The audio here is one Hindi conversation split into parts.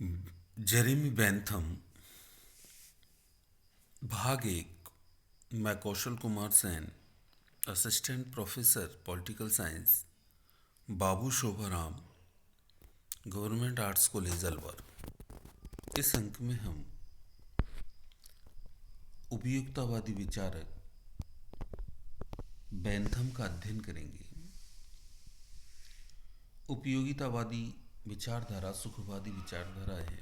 Jeremy Bentham. भाग एक। मैं Kaushal Kumar Sen, assistant professor political science, Babu Shobharam, government arts college Alwar. इस अंक में हम उपयुक्तवादी विचारक बेंथम का अध्ययन करेंगे। उपयोगितावादी विचारधारा सुखवादी विचारधारा है।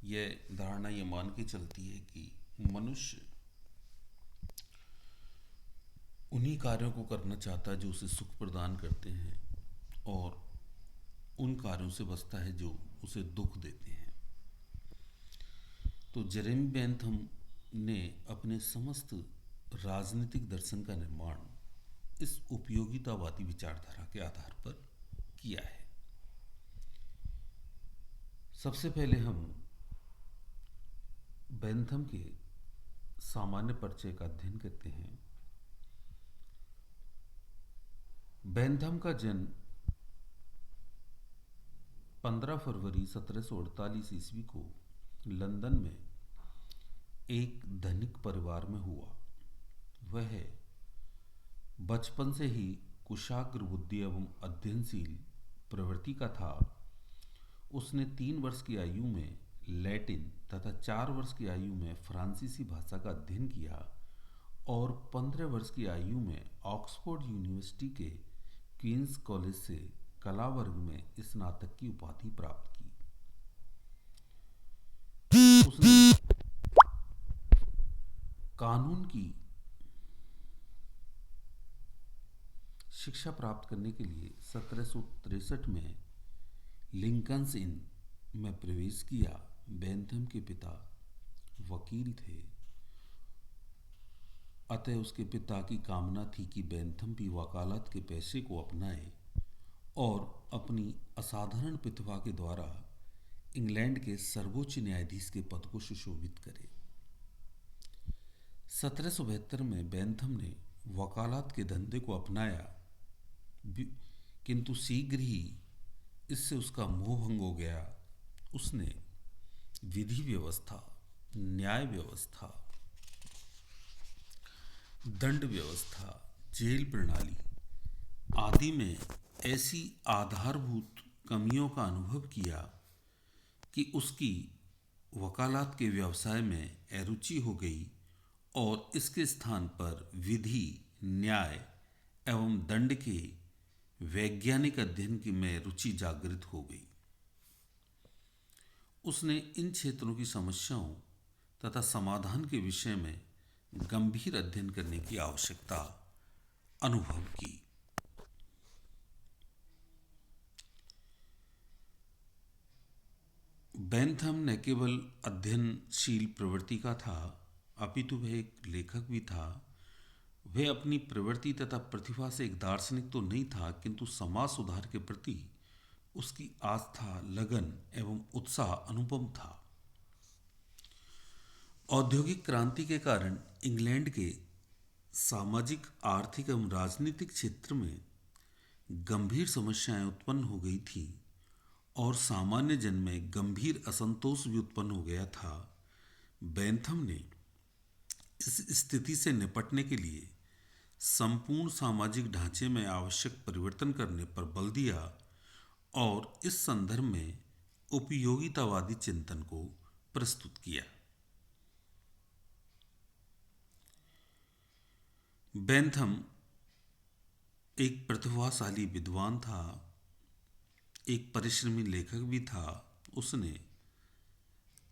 यह धारणा ये मान के चलती है कि मनुष्य उन्हीं कार्यों को करना चाहता है जो उसे सुख प्रदान करते हैं और उन कार्यों से बचता है जो उसे दुख देते हैं। तो जेरेमी बेंथम ने अपने समस्त राजनीतिक दर्शन का निर्माण इस उपयोगितावादी विचारधारा के आधार पर किया है। सबसे पहले हम बेंथम के सामान्य परिचय का अध्ययन करते हैं। बेंथम का जन्म 15 फरवरी 1748 ईस्वी को लंदन में एक धनिक परिवार में हुआ। वह बचपन से ही कुशाग्र बुद्धि एवं अध्ययनशील प्रवृत्ति का था। उसने 3 वर्ष की आयु में लैटिन तथा 4 वर्ष की आयु में फ्रांसीसी भाषा का अध्ययन किया और 15 वर्ष की आयु में ऑक्सफोर्ड यूनिवर्सिटी के क्वींस कॉलेज से कला वर्ग में स्नातक की उपाधि प्राप्त की। उसने कानून की शिक्षा प्राप्त करने के लिए 1763 में लिंकन्स इन में प्रवेश किया। बेंथम के पिता वकील थे, अतः उसके पिता की कामना थी कि बेंथम भी वकालत के पेशे को अपनाए और अपनी असाधारण प्रतिभा के द्वारा इंग्लैंड के सर्वोच्च न्यायाधीश के पद को सुशोभित करे। 1772 में बेंथम ने वकालत के धंधे को अपनाया, किंतु शीघ्र ही इससे उसका मोह भंग हो गया। उसने विधि व्यवस्था, न्याय व्यवस्था, दंड व्यवस्था, जेल प्रणाली आदि में ऐसी आधारभूत कमियों का अनुभव किया कि उसकी वकालत के व्यवसाय में अरुचि हो गई और इसके स्थान पर विधि, न्याय एवं दंड के वैज्ञानिक अध्ययन की में रुचि जागृत हो गई। उसने इन क्षेत्रों की समस्याओं तथा समाधान के विषय में गंभीर अध्ययन करने की आवश्यकता अनुभव की। बेंथम न केवल अध्ययनशील प्रवृत्ति का था, अपितु वह एक लेखक भी था। वह अपनी प्रवृत्ति तथा प्रतिभा से एक दार्शनिक तो नहीं था, किंतु समाज सुधार के प्रति उसकी आस्था, लगन एवं उत्साह अनुपम था। औद्योगिक क्रांति के कारण इंग्लैंड के सामाजिक, आर्थिक एवं राजनीतिक क्षेत्र में गंभीर समस्याएं उत्पन्न हो गई थी और सामान्य जन में गंभीर असंतोष भी उत्पन्न हो गया था। बेंथम ने इस स्थिति से निपटने के लिए संपूर्ण सामाजिक ढांचे में आवश्यक परिवर्तन करने पर बल दिया और इस संदर्भ में उपयोगितावादी चिंतन को प्रस्तुत किया। बेंथम एक प्रतिभाशाली विद्वान था, एक परिश्रमी लेखक भी था। उसने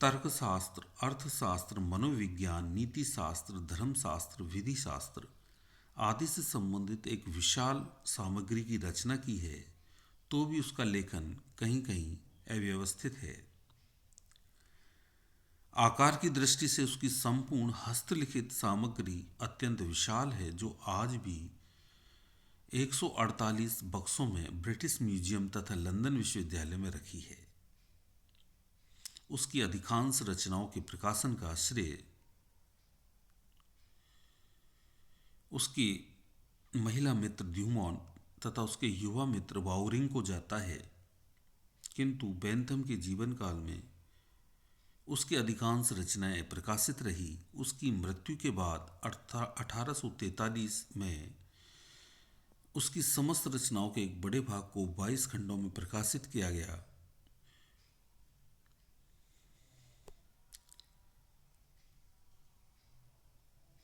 तर्कशास्त्र, अर्थशास्त्र, मनोविज्ञान, नीति शास्त्र, धर्मशास्त्र, विधि शास्त्र आदि से संबंधित एक विशाल सामग्री की रचना की है, तो भी उसका लेखन कहीं कहीं अव्यवस्थित है। आकार की दृष्टि से उसकी संपूर्ण हस्तलिखित सामग्री अत्यंत विशाल है, जो आज भी 148 बक्सों में ब्रिटिश म्यूजियम तथा लंदन विश्वविद्यालय में रखी है। उसकी अधिकांश रचनाओं के प्रकाशन का श्रेय उसकी महिला मित्र ड्यूमॉन्ट तथा उसके युवा मित्र बाउरिंग को जाता है, किंतु बेंथम के जीवन काल में उसकी अधिकांश रचनाएं प्रकाशित रही। उसकी मृत्यु के बाद 1843 में उसकी समस्त रचनाओं के एक बड़े भाग को 22 खंडों में प्रकाशित किया गया।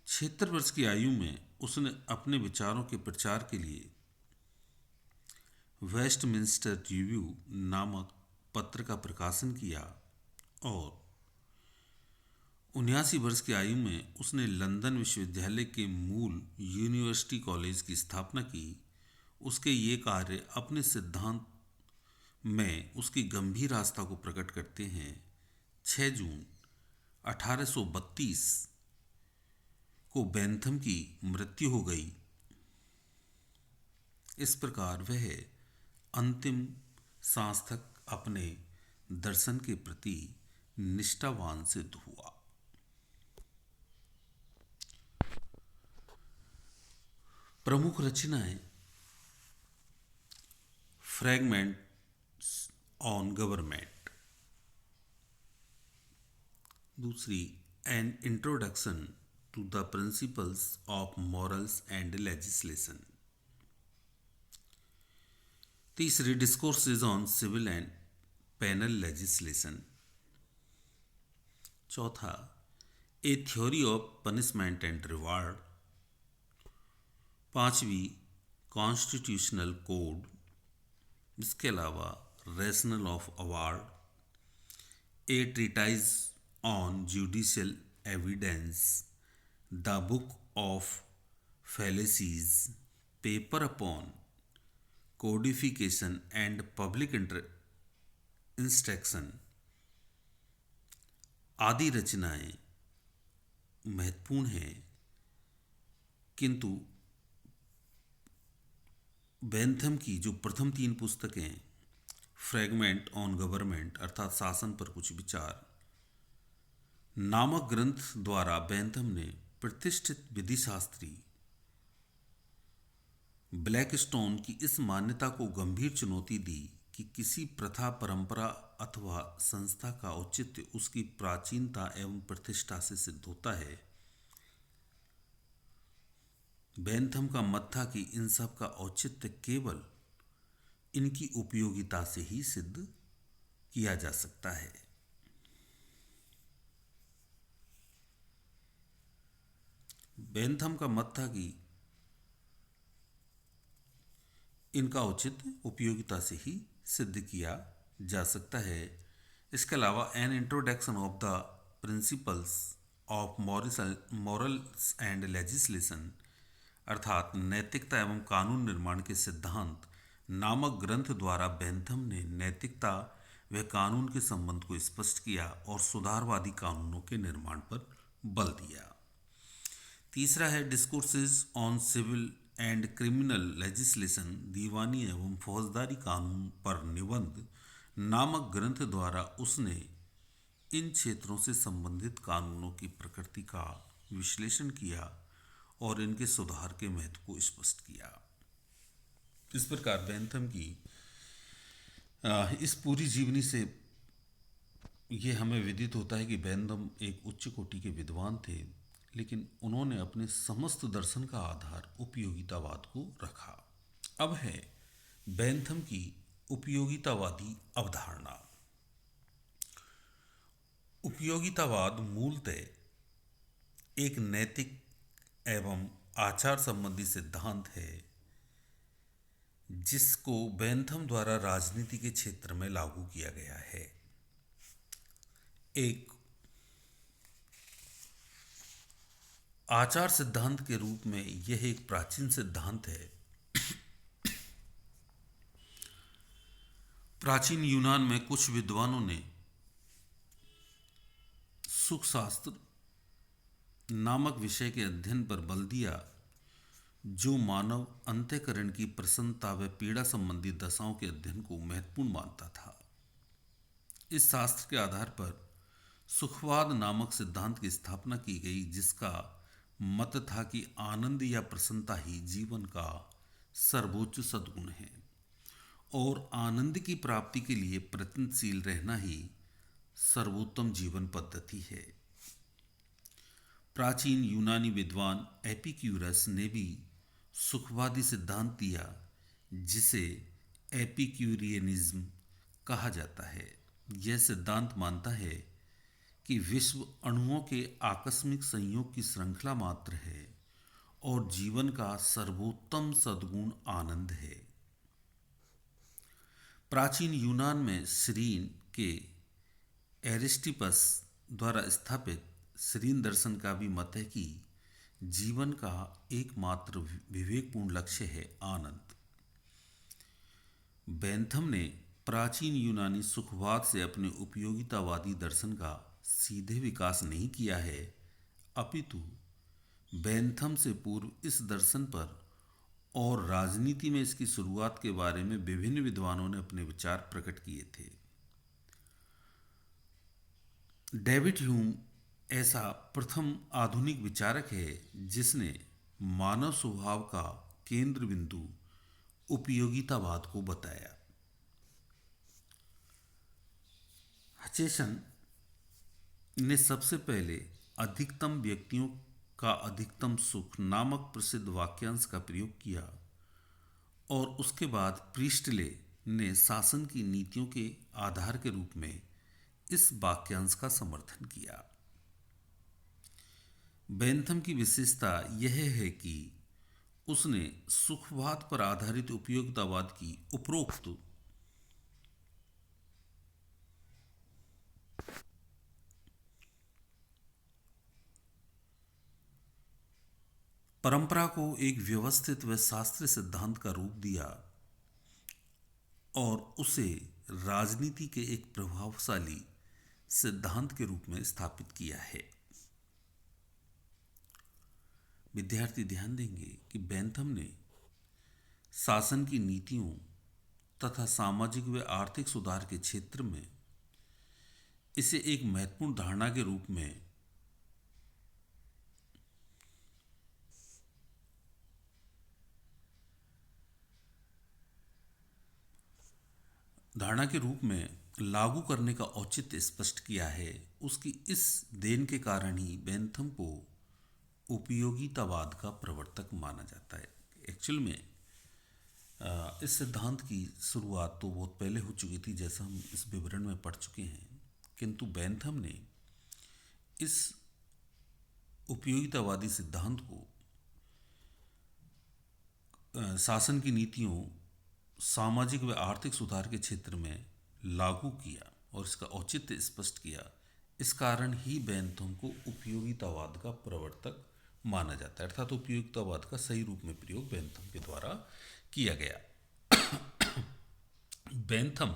76 वर्ष की आयु में उसने अपने विचारों के प्रचार के लिए वेस्टमिंस्टर रिव्यू नामक पत्र का प्रकाशन किया और 79 वर्ष की आयु में उसने लंदन विश्वविद्यालय के मूल यूनिवर्सिटी कॉलेज की स्थापना की। उसके ये कार्य अपने सिद्धांत में उसकी गंभीर आस्था को प्रकट करते हैं। 6 जून 1832 को बेंथम की मृत्यु हो गई। इस प्रकार वह अंतिम सांस तक अपने दर्शन के प्रति निष्ठावान सिद्ध हुआ। प्रमुख रचनाएं: फ्रैगमेंट्स ऑन गवर्नमेंट, दूसरी an introduction to the principles of morals and legislation, तीसरी discourses on civil and penal legislation, चौथा a theory of punishment and reward, पांचवी कॉन्स्टिट्यूशनल कोड, इसके अलावा rational of award, a treatise on judicial evidence, the book of fallacies, paper upon codification and public instruction आदि रचनाएं महत्वपूर्ण हैं, किंतु बेंथम की जो प्रथम 3 पुस्तकें फ्रैगमेंट ऑन गवर्नमेंट अर्थात शासन पर कुछ विचार नामक ग्रंथ द्वारा बेंथम ने प्रतिष्ठित विधिशास्त्री ब्लैकस्टोन की इस मान्यता को गंभीर चुनौती दी कि किसी प्रथा, परंपरा अथवा संस्था का औचित्य उसकी प्राचीनता एवं प्रतिष्ठा से सिद्ध होता है। बेंथम का मत था कि इन सब का औचित्य केवल इनकी उपयोगिता से ही सिद्ध किया जा सकता है। बेंथम का मत था कि इनका औचित्य उपयोगिता से ही सिद्ध किया जा सकता है। इसके अलावा an introduction of the principles of morals and legislation अर्थात नैतिकता एवं कानून निर्माण के सिद्धांत नामक ग्रंथ द्वारा बेंथम ने नैतिकता व कानून के संबंध को स्पष्ट किया और सुधारवादी कानूनों के निर्माण पर बल दिया। तीसरा है discourses on civil and criminal legislation, दीवानी एवं फौजदारी कानून पर निबंध नामक ग्रंथ द्वारा उसने इन क्षेत्रों से संबंधित कानूनों की प्रकृति का विश्लेषण किया और इनके सुधार के महत्व को स्पष्ट किया। इस प्रकार बेंथम की इस पूरी जीवनी से ये हमें विदित होता है कि बेंथम एक उच्च कोटि के विद्वान थे, लेकिन उन्होंने अपने समस्त दर्शन का आधार उपयोगितावाद को रखा। अब है बेंथम की उपयोगितावादी अवधारणा। उपयोगितावाद मूलतः एक नैतिक एवं आचार संबंधी सिद्धांत है जिसको बेंथम द्वारा राजनीति के क्षेत्र में लागू किया गया है। एक आचार सिद्धांत के रूप में यह एक प्राचीन सिद्धांत है। प्राचीन यूनान में कुछ विद्वानों ने सुखशास्त्र नामक विषय के अध्ययन पर बल दिया जो मानव अंतःकरण की प्रसन्नता व पीड़ा संबंधी दशाओं के अध्ययन को महत्वपूर्ण मानता था। इस शास्त्र के आधार पर सुखवाद नामक सिद्धांत की स्थापना की गई, जिसका मत था कि आनंद या प्रसन्नता ही जीवन का सर्वोच्च सद्गुण है और आनंद की प्राप्ति के लिए प्रयत्नशील रहना ही सर्वोत्तम जीवन पद्धति है। प्राचीन यूनानी विद्वान एपिक्यूरस ने भी सुखवादी सिद्धांत दिया, जिसे एपिक्यूरियनिज्म कहा जाता है। यह सिद्धांत मानता है कि विश्व अणुओं के आकस्मिक संयोग की श्रृंखला मात्र है और जीवन का सर्वोत्तम सद्गुण आनंद है। प्राचीन यूनान में सीरीन के एरिस्टिपस द्वारा स्थापित सीरीन दर्शन का भी मत है कि जीवन का एकमात्र विवेकपूर्ण लक्ष्य है आनंद। बेंथम ने प्राचीन यूनानी सुखवाद से अपने उपयोगितावादी दर्शन का सीधे विकास नहीं किया है, अपितु बेंथम से पूर्व इस दर्शन पर और राजनीति में इसकी शुरुआत के बारे में विभिन्न विद्वानों ने अपने विचार प्रकट किए थे। डेविड ह्यूम ऐसा प्रथम आधुनिक विचारक है जिसने मानव स्वभाव का केंद्र बिंदु उपयोगितावाद को बताया। हचेसन ने सबसे पहले अधिकतम व्यक्तियों का अधिकतम सुख नामक प्रसिद्ध वाक्यांश का प्रयोग किया और उसके बाद प्रीस्टले ने शासन की नीतियों के आधार के रूप में इस वाक्यांश का समर्थन किया। बेंथम की विशेषता यह है कि उसने सुखवाद पर आधारित उपयोगितावाद की उपरोक्त परंपरा को एक व्यवस्थित व शास्त्रीय सिद्धांत का रूप दिया और उसे राजनीति के एक प्रभावशाली सिद्धांत के रूप में स्थापित किया है। विद्यार्थी ध्यान देंगे कि बेंथम ने शासन की नीतियों तथा सामाजिक व आर्थिक सुधार के क्षेत्र में इसे एक महत्वपूर्ण धारणा के रूप में लागू करने का औचित्य स्पष्ट किया है। उसकी इस देन के कारण ही बेंथम को उपयोगितावाद का प्रवर्तक माना जाता है। एक्चुअल में इस सिद्धांत की शुरुआत तो बहुत पहले हो चुकी थी, जैसा हम इस विवरण में पढ़ चुके हैं, किंतु बेंथम ने इस उपयोगितावादी सिद्धांत को शासन की नीतियों, सामाजिक व आर्थिक सुधार के क्षेत्र में लागू किया और इसका औचित्य स्पष्ट किया। इस कारण ही बेंथम को उपयोगितावाद का प्रवर्तक माना जाता है, अर्थात उपयोगितावाद का सही रूप में प्रयोग बेंथम के द्वारा किया गया। बेंथम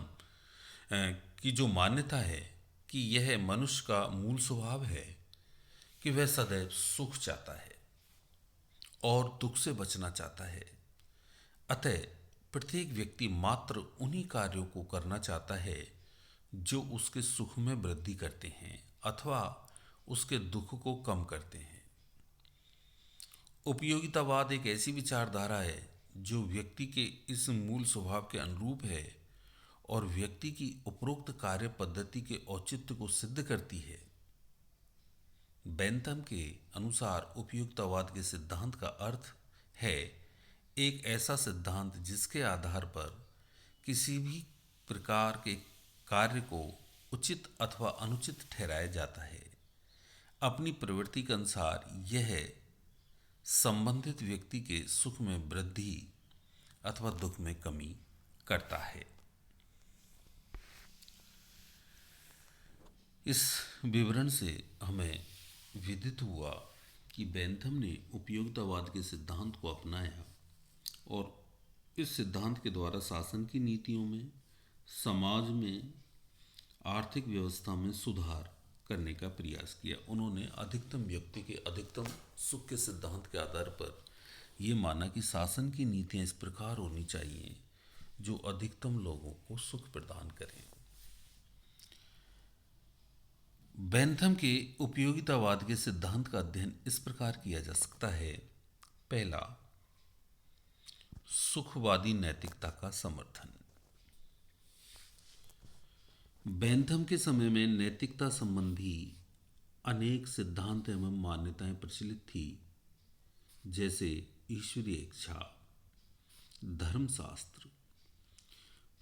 की जो मान्यता है कि यह मनुष्य का मूल स्वभाव है कि वह सदैव सुख चाहता है और दुख से बचना चाहता है, अतः प्रत्येक व्यक्ति मात्र उन्हीं कार्यों को करना चाहता है जो उसके सुख में वृद्धि करते हैं अथवा उसके दुख को कम करते हैं। उपयोगितावाद एक ऐसी विचारधारा है जो व्यक्ति के इस मूल स्वभाव के अनुरूप है और व्यक्ति की उपरोक्त कार्य पद्धति के औचित्य को सिद्ध करती है। बेंथम के अनुसार उपयोगितावाद के सिद्धांत का अर्थ है एक ऐसा सिद्धांत जिसके आधार पर किसी भी प्रकार के कार्य को उचित अथवा अनुचित ठहराया जाता है। अपनी प्रवृत्ति के अनुसार यह संबंधित व्यक्ति के सुख में वृद्धि अथवा दुख में कमी करता है। इस विवरण से हमें विदित हुआ कि बेंथम ने उपयोगितावाद के सिद्धांत को अपनाया और इस सिद्धांत के द्वारा शासन की नीतियों में, समाज में, आर्थिक व्यवस्था में सुधार करने का प्रयास किया। उन्होंने अधिकतम व्यक्ति के अधिकतम सुख के सिद्धांत के आधार पर ये माना कि शासन की नीतियाँ इस प्रकार होनी चाहिए जो अधिकतम लोगों को सुख प्रदान करें। बेंथम के उपयोगितावाद के सिद्धांत का अध्ययन इस प्रकार किया जा सकता है। पहला, सुखवादी नैतिकता का समर्थन। बैंथम के समय में नैतिकता संबंधी अनेक सिद्धांत एवं मान्यताएं प्रचलित थी, जैसे ईश्वरीय इच्छा, धर्मशास्त्र,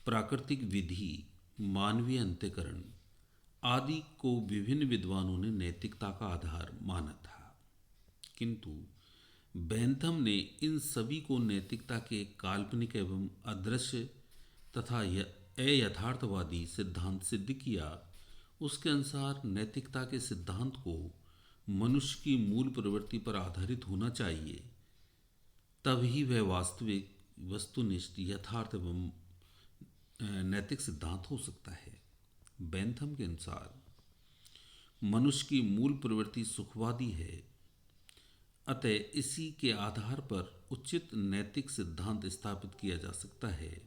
प्राकृतिक विधि, मानवीय अंतःकरण आदि को विभिन्न विद्वानों ने नैतिकता का आधार माना था। किंतु बैंथम ने इन सभी को नैतिकता के काल्पनिक एवं अदृश्य तथा अयथार्थवादी सिद्धांत सिद्ध किया। उसके अनुसार नैतिकता के सिद्धांत को मनुष्य की मूल प्रवृत्ति पर आधारित होना चाहिए, तभी वह वास्तविक वस्तुनिष्ठ यथार्थ एवं नैतिक सिद्धांत हो सकता है। बैंथम के अनुसार मनुष्य की मूल प्रवृत्ति सुखवादी है, अतः इसी के आधार पर उचित नैतिक सिद्धांत स्थापित किया जा सकता है।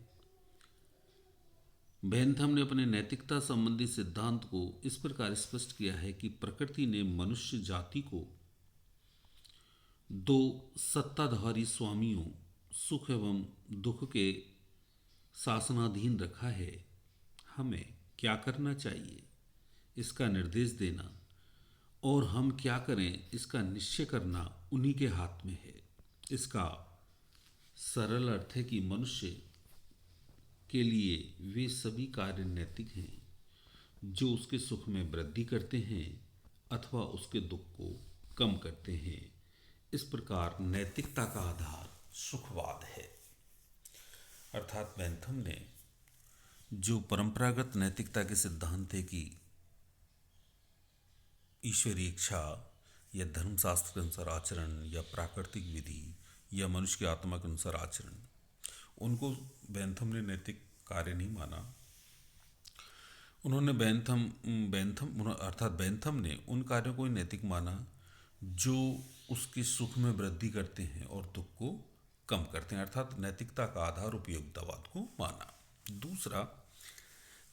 बैंथम ने अपने नैतिकता संबंधी सिद्धांत को इस प्रकार स्पष्ट किया है कि प्रकृति ने मनुष्य जाति को दो सत्ताधारी स्वामियों सुख एवं दुख के शासनाधीन रखा है। हमें क्या करना चाहिए इसका निर्देश देना और हम क्या करें इसका निश्चय करना उन्हीं के हाथ में है। इसका सरल अर्थ है कि मनुष्य के लिए वे सभी कार्य नैतिक हैं जो उसके सुख में वृद्धि करते हैं अथवा उसके दुख को कम करते हैं। इस प्रकार नैतिकता का आधार सुखवाद है। अर्थात बैंथम ने जो परंपरागत नैतिकता के सिद्धांत थे कि ईश्वरीय इच्छा या धर्मशास्त्र के अनुसार आचरण या प्राकृतिक विधि या मनुष्य की आत्मा के अनुसार आचरण, उनको बैंथम ने नैतिक कार्य नहीं माना। उन्होंने बैंथम ने उन कार्यों को ही नैतिक माना जो उसके सुख में वृद्धि करते हैं और दुख को कम करते हैं। अर्थात नैतिकता का आधार उपयोगितावाद को माना। दूसरा,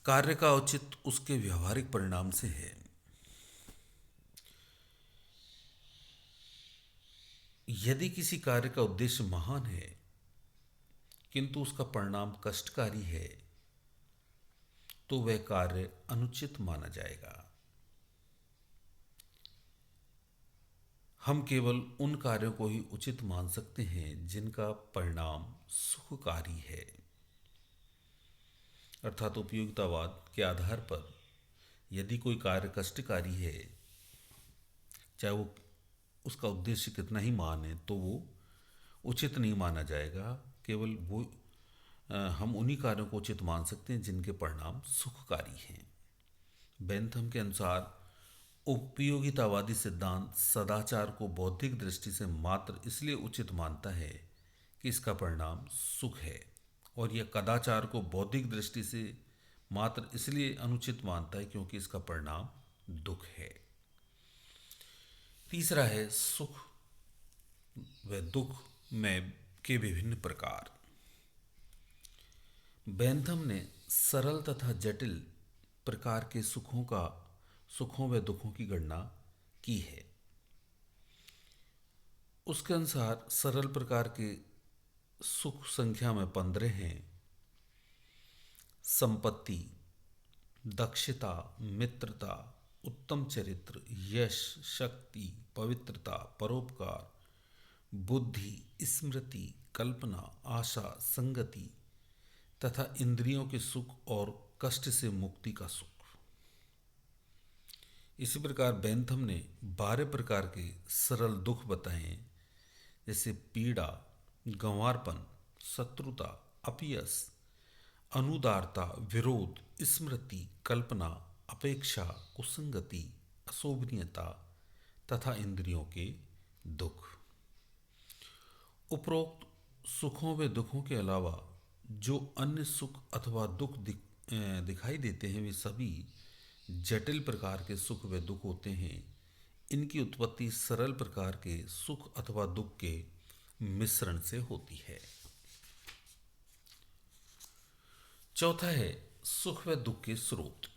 कार्य का औचित्य उसके व्यवहारिक परिणाम से है। यदि किसी कार्य का उद्देश्य महान है किंतु उसका परिणाम कष्टकारी है तो वह कार्य अनुचित माना जाएगा। हम केवल उन कार्यों को ही उचित मान सकते हैं जिनका परिणाम सुखकारी है। अर्थात उपयोगितावाद के आधार पर यदि कोई कार्य कष्टकारी है, चाहे वो उसका उद्देश्य कितना ही महान है, तो वो उचित नहीं माना जाएगा। केवल वो हम उन्हीं कार्यों को उचित मान सकते हैं जिनके परिणाम सुखकारी हैं। बैंथम के अनुसार उपयोगितावादी सिद्धांत सदाचार को बौद्धिक दृष्टि से मात्र इसलिए उचित मानता है कि इसका परिणाम सुख है, और यह कदाचार को बौद्धिक दृष्टि से मात्र इसलिए अनुचित मानता है क्योंकि इसका परिणाम दुख है। तीसरा है सुख व दुख में के विभिन्न प्रकार। बैंथम ने सरल तथा जटिल प्रकार के सुखों व दुखों की गणना की है। उसके अनुसार सरल प्रकार के सुख संख्या में 15 हैं। संपत्ति, दक्षता, मित्रता, उत्तम चरित्र, यश, शक्ति, पवित्रता, परोपकार, बुद्धि, स्मृति, कल्पना, आशा, संगति तथा इंद्रियों के सुख और कष्ट से मुक्ति का सुख। इसी प्रकार बैंथम ने 12 प्रकार के सरल दुख बताए, जैसे पीड़ा, गंवारपन, शत्रुता, अपयश, अनुदारता, विरोध, स्मृति, कल्पना, अपेक्षा, कुसंगति, अशोभनीयता तथा इंद्रियों के दुख। उपरोक्त सुखों व दुखों के अलावा जो अन्य सुख अथवा दुख दिखाई देते हैं वे सभी जटिल प्रकार के सुख व दुख होते हैं। इनकी उत्पत्ति सरल प्रकार के सुख अथवा दुख के मिश्रण से होती है। चौथा है सुख व दुख के स्रोत।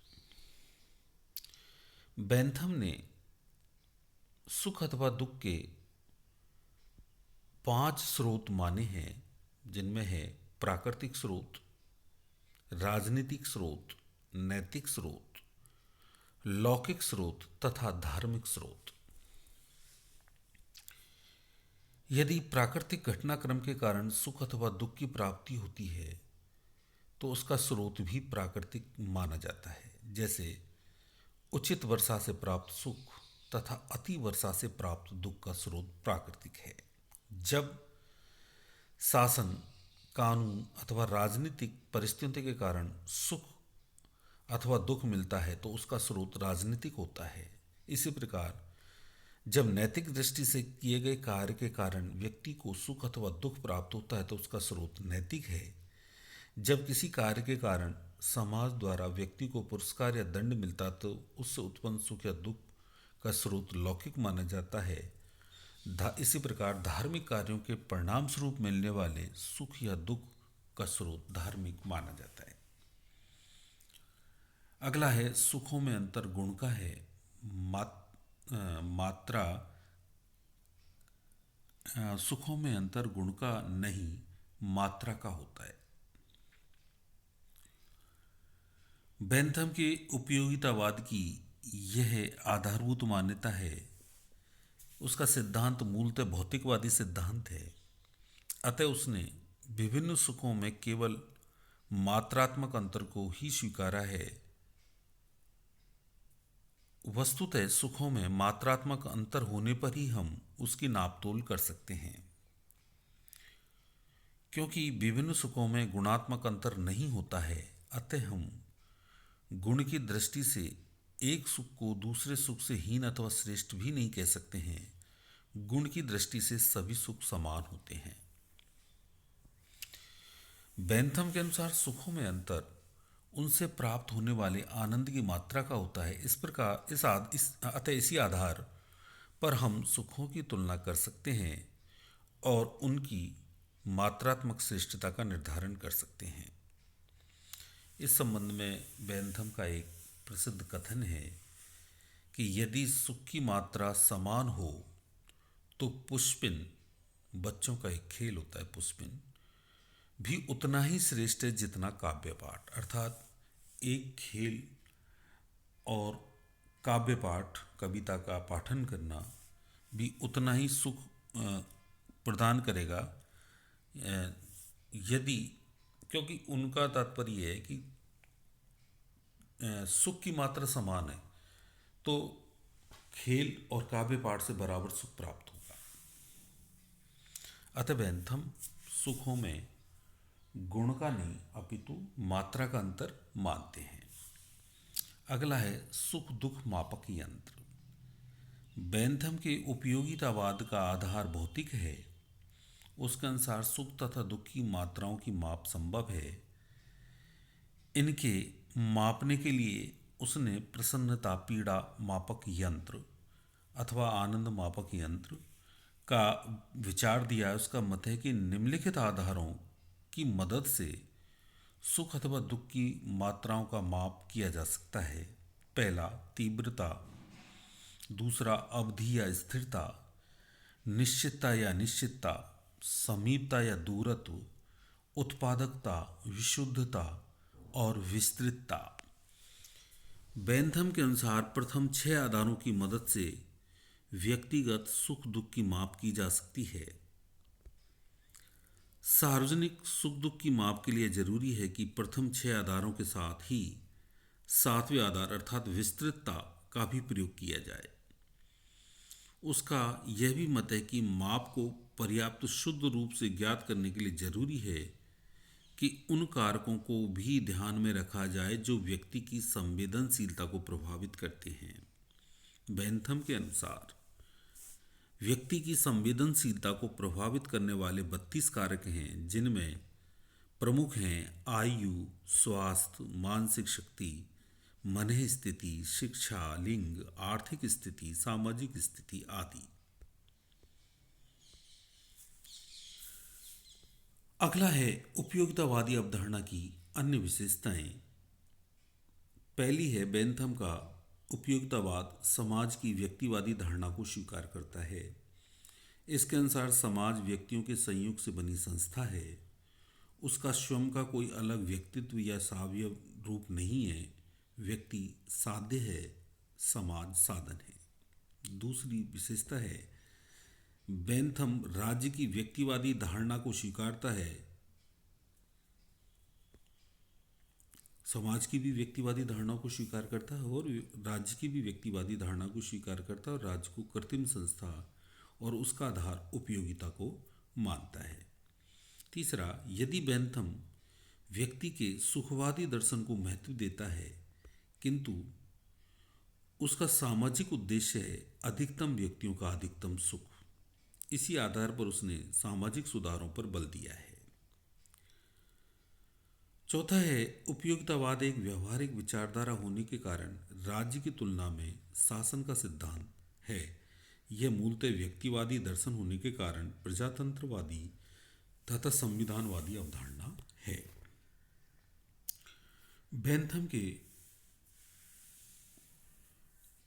बैंथम ने सुख अथवा दुख के 5 स्रोत माने हैं, जिनमें है प्राकृतिक स्रोत, राजनीतिक स्रोत, नैतिक स्रोत, लौकिक स्रोत तथा धार्मिक स्रोत। यदि प्राकृतिक घटनाक्रम के कारण सुख अथवा दुख की प्राप्ति होती है तो उसका स्रोत भी प्राकृतिक माना जाता है। जैसे उचित वर्षा से प्राप्त सुख तथा अति वर्षा से प्राप्त दुख का स्रोत प्राकृतिक है। जब शासन, कानून अथवा राजनीतिक परिस्थितियों के कारण सुख अथवा दुख मिलता है तो उसका स्रोत राजनीतिक होता है। इसी प्रकार जब नैतिक दृष्टि से किए गए कार्य के कारण व्यक्ति को सुख अथवा दुख प्राप्त होता है तो उसका स्रोत नैतिक है। जब किसी कार्य के कारण समाज द्वारा व्यक्ति को पुरस्कार या दंड मिलता तो उससे उत्पन्न सुख या दुख का स्रोत लौकिक माना जाता है। इसी प्रकार धार्मिक कार्यों के परिणाम स्वरूप मिलने वाले सुख या दुख का स्रोत धार्मिक माना जाता है। अगला है सुखों में अंतर गुण का है। मात्रा सुखों में अंतर गुण का नहीं, मात्रा का होता है। बेंथम के उपयोगितावाद की यह आधारभूत मान्यता है। उसका सिद्धांत मूलतः भौतिकवादी सिद्धांत है। अतः उसने विभिन्न सुखों में केवल मात्रात्मक अंतर को ही स्वीकारा है। वस्तुतः सुखों में मात्रात्मक अंतर होने पर ही हम उसकी नापतोल कर सकते हैं। क्योंकि विभिन्न सुखों में गुणात्मक अंतर नहीं होता है, अतः हम गुण की दृष्टि से एक सुख को दूसरे सुख से हीन अथवा श्रेष्ठ भी नहीं कह सकते हैं। गुण की दृष्टि से सभी सुख समान होते हैं। बेंथम के अनुसार सुखों में अंतर उनसे प्राप्त होने वाले आनंद की मात्रा का होता है। इस प्रकार अतः इसी आधार पर हम सुखों की तुलना कर सकते हैं और उनकी मात्रात्मक श्रेष्ठता का निर्धारण कर सकते हैं। इस संबंध में बेंथम का एक प्रसिद्ध कथन है कि यदि सुख की मात्रा समान हो तो पुष्पिन, बच्चों का एक खेल होता है पुष्पिन, भी उतना ही श्रेष्ठ है जितना काव्य पाठ। अर्थात एक खेल और काव्य पाठ, कविता का पाठन करना भी उतना ही सुख प्रदान करेगा। यदि, क्योंकि उनका तात्पर्य है कि सुख की मात्रा समान है तो खेल और काव्य पाठ से बराबर सुख प्राप्त होगा। अतः बेंथम सुखों में गुण का नहीं अपितु मात्रा का अंतर मानते हैं। अगला है सुख दुख मापक यंत्र। बेंथम के उपयोगितावाद का आधार भौतिक है। उसके अनुसार सुख तथा दुख की मात्राओं की माप संभव है। इनके मापने के लिए उसने प्रसन्नता पीड़ा मापक यंत्र अथवा आनंद मापक यंत्र का विचार दिया है। उसका मत है कि निम्नलिखित आधारों की मदद से सुख अथवा दुख की मात्राओं का माप किया जा सकता है। पहला, तीव्रता। दूसरा, अवधि या स्थिरता। निश्चितता या अनिश्चितता। समीपता या दूरत्व। उत्पादकता, विशुद्धता और विस्तृतता। बेंथम के अनुसार प्रथम 6 आधारों की मदद से व्यक्तिगत सुख दुख की माप की जा सकती है। सार्वजनिक सुख दुख की माप के लिए जरूरी है कि प्रथम 6 आधारों के साथ ही 7वें आधार अर्थात विस्तृतता का भी प्रयोग किया जाए। उसका यह भी मत है कि माप को पर्याप्त शुद्ध रूप से ज्ञात करने के लिए जरूरी है कि उन कारकों को भी ध्यान में रखा जाए जो व्यक्ति की संवेदनशीलता को प्रभावित करते हैं। बेंथम के अनुसार व्यक्ति की संवेदनशीलता को प्रभावित करने वाले 32 कारक हैं, जिनमें प्रमुख हैं आयु, स्वास्थ्य, मानसिक शक्ति, मन स्थिति, शिक्षा, लिंग, आर्थिक स्थिति, सामाजिक स्थिति आदि। अगला है उपयोगितावादी अवधारणा की अन्य विशेषताएं। पहली है, बेंथम का उपयोगितावाद समाज की व्यक्तिवादी धारणा को स्वीकार करता है। इसके अनुसार समाज व्यक्तियों के संयोग से बनी संस्था है। उसका स्वयं का कोई अलग व्यक्तित्व या सावयव रूप नहीं है। व्यक्ति साध्य है, समाज साधन है। दूसरी विशेषता है बेंथम राज्य की व्यक्तिवादी धारणा को स्वीकारता है, समाज की भी व्यक्तिवादी धारणाओं को स्वीकार करता है और राज्य की भी व्यक्तिवादी धारणा को स्वीकार करता है और राज्य को कृत्रिम संस्था और उसका आधार उपयोगिता को मानता है। तीसरा, यदि बेंथम व्यक्ति के सुखवादी दर्शन को महत्व देता है किंतु उसका सामाजिक उद्देश्य है अधिकतम व्यक्तियों का अधिकतम सुख, इसी आधार पर उसने सामाजिक सुधारों पर बल दिया है। चौथा है उपयोगितावाद एक व्यवहारिक विचारधारा होने के कारण राज्य की तुलना में शासन का सिद्धांत है। यह मूलतः व्यक्तिवादी दर्शन होने के कारण प्रजातंत्रवादी तथा संविधानवादी अवधारणा है। बेंथम के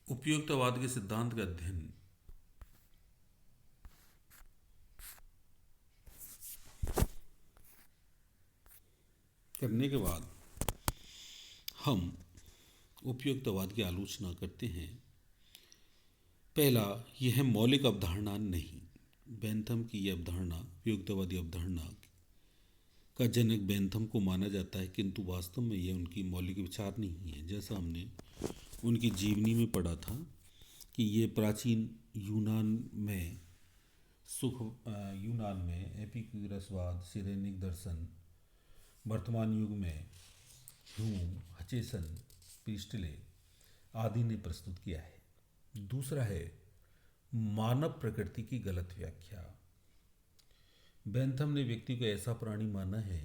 उपयोगितावाद के सिद्धांत का अध्ययन करने के बाद हम उपयोगितावाद की आलोचना करते हैं। पहला, यह मौलिक अवधारणा नहीं। बेंथम की यह अवधारणा, उपयोगितावादी अवधारणा का जनक बेंथम को माना जाता है किंतु वास्तव में यह उनकी मौलिक विचार नहीं है। जैसा हमने उनकी जीवनी में पढ़ा था कि ये प्राचीन यूनान में एपिक्यूरसवाद, सिरेनिक दर्शन, वर्तमान युग में ह्यूम, हचेसन, प्रिस्टले आदि ने प्रस्तुत किया है। दूसरा है मानव प्रकृति की गलत व्याख्या। बेंथम ने व्यक्ति को ऐसा प्राणी माना है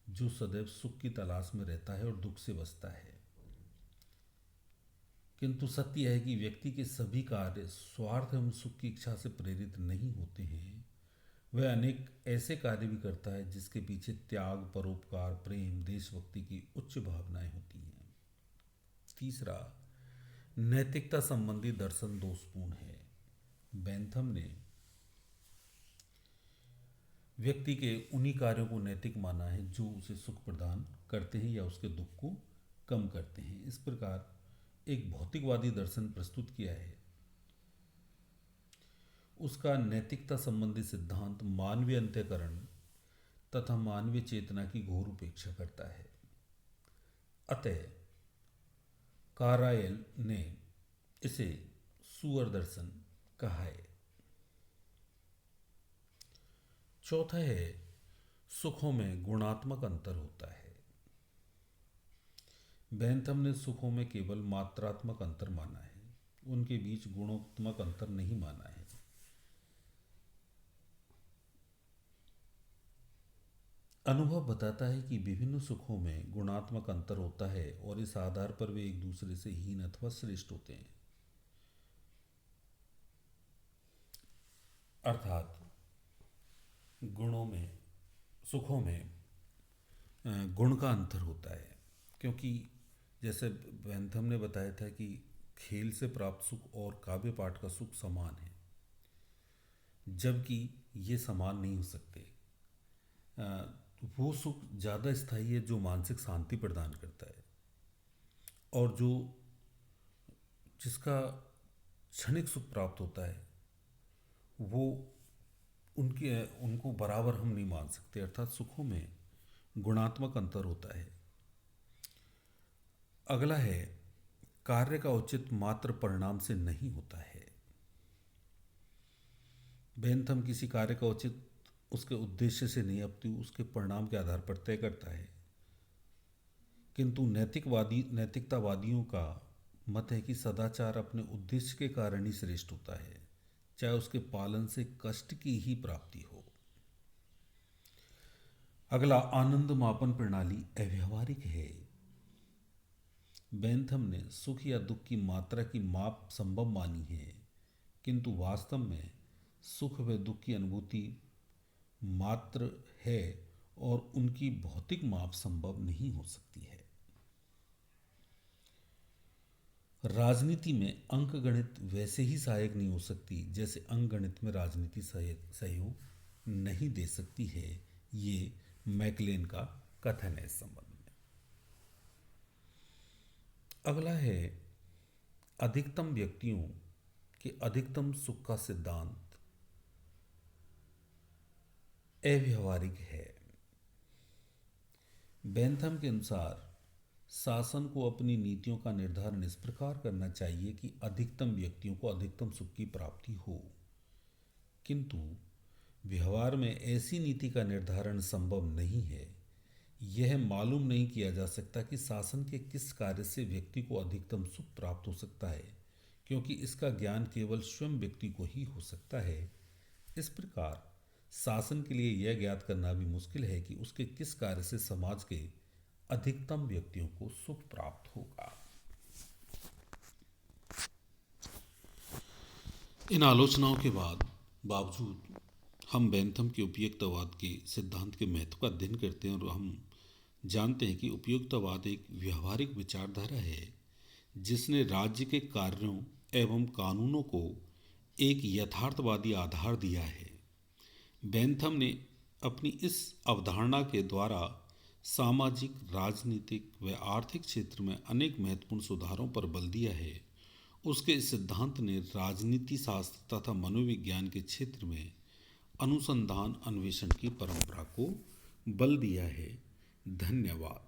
जो सदैव सुख की तलाश में रहता है और दुख से बचता है, किंतु सत्य यह है कि व्यक्ति के सभी कार्य स्वार्थ एवं सुख की इच्छा से प्रेरित नहीं होते हैं। वह अनेक ऐसे कार्य भी करता है जिसके पीछे त्याग, परोपकार, प्रेम, देशभक्ति की उच्च भावनाएं होती हैं। तीसरा, नैतिकता संबंधी दर्शन दोषपूर्ण है। बेंथम ने व्यक्ति के उन्हीं कार्यों को नैतिक माना है जो उसे सुख प्रदान करते हैं या उसके दुख को कम करते हैं। इस प्रकार एक भौतिकवादी दर्शन प्रस्तुत किया है। उसका नैतिकता संबंधी सिद्धांत मानवीय अंतःकरण तथा मानवीय चेतना की घोर उपेक्षा करता है। अतः कारायल ने इसे सुअर दर्शन कहा है। चौथा है सुखों में गुणात्मक अंतर होता है। बेंथम ने सुखों में केवल मात्रात्मक अंतर माना है, उनके बीच गुणात्मक अंतर नहीं माना है। अनुभव बताता है कि विभिन्न सुखों में गुणात्मक अंतर होता है और इस आधार पर वे एक दूसरे से हीन अथवा श्रेष्ठ होते हैं। अर्थात सुखों में गुण का अंतर होता है, क्योंकि जैसे बेंथम ने बताया था कि खेल से प्राप्त सुख और काव्य पाठ का सुख समान है, जबकि ये समान नहीं हो सकते। वो सुख ज़्यादा स्थायी है जो मानसिक शांति प्रदान करता है, और जिसका क्षणिक सुख प्राप्त होता है वो उनको बराबर हम नहीं मान सकते। अर्थात सुखों में गुणात्मक अंतर होता है। अगला है कार्य का औचित्य मात्र परिणाम से नहीं होता है। बेंथम किसी कार्य का औचित्य उसके उद्देश्य से नहीं अपितु उसके परिणाम के आधार पर तय करता है, किंतु नैतिकतावादियों का मत है कि सदाचार अपने उद्देश्य के कारण ही श्रेष्ठ होता है, चाहे उसके पालन से कष्ट की ही प्राप्ति हो। अगला, आनंद मापन प्रणाली अव्यावहारिक है। बेंथम ने सुख या दुख की मात्रा की माप संभव मानी है, किंतु वास्तव में सुख व दुख की अनुभूति मात्र है और उनकी भौतिक माप संभव नहीं हो सकती है। राजनीति में अंकगणित वैसे ही सहायक नहीं हो सकती जैसे अंकगणित में राजनीति सहयोग नहीं दे सकती है। ये मैकलेन का कथन है इस संबंध में। अगला है अधिकतम व्यक्तियों के अधिकतम सुख का सिद्धांत अव्यावहारिक है। बेंथम के अनुसार शासन को अपनी नीतियों का निर्धारण इस प्रकार करना चाहिए कि अधिकतम व्यक्तियों को अधिकतम सुख की प्राप्ति हो, किंतु व्यवहार में ऐसी नीति का निर्धारण संभव नहीं है। यह मालूम नहीं किया जा सकता कि शासन के किस कार्य से व्यक्ति को अधिकतम सुख प्राप्त हो सकता है, क्योंकि इसका ज्ञान केवल स्वयं व्यक्ति को ही हो सकता है। इस प्रकार शासन के लिए यह ज्ञात करना भी मुश्किल है कि उसके किस कार्य से समाज के अधिकतम व्यक्तियों को सुख प्राप्त होगा। इन आलोचनाओं के बावजूद हम बेंथम के उपयुक्तवाद के सिद्धांत के महत्व का अध्ययन करते हैं और हम जानते हैं कि उपयुक्तवाद एक व्यवहारिक विचारधारा है जिसने राज्य के कार्यों एवं कानूनों को एक यथार्थवादी आधार दिया है। बेंथम ने अपनी इस अवधारणा के द्वारा सामाजिक, राजनीतिक व आर्थिक क्षेत्र में अनेक महत्वपूर्ण सुधारों पर बल दिया है। उसके इस सिद्धांत ने राजनीति शास्त्र तथा मनोविज्ञान के क्षेत्र में अनुसंधान अन्वेषण की परंपरा को बल दिया है। धन्यवाद।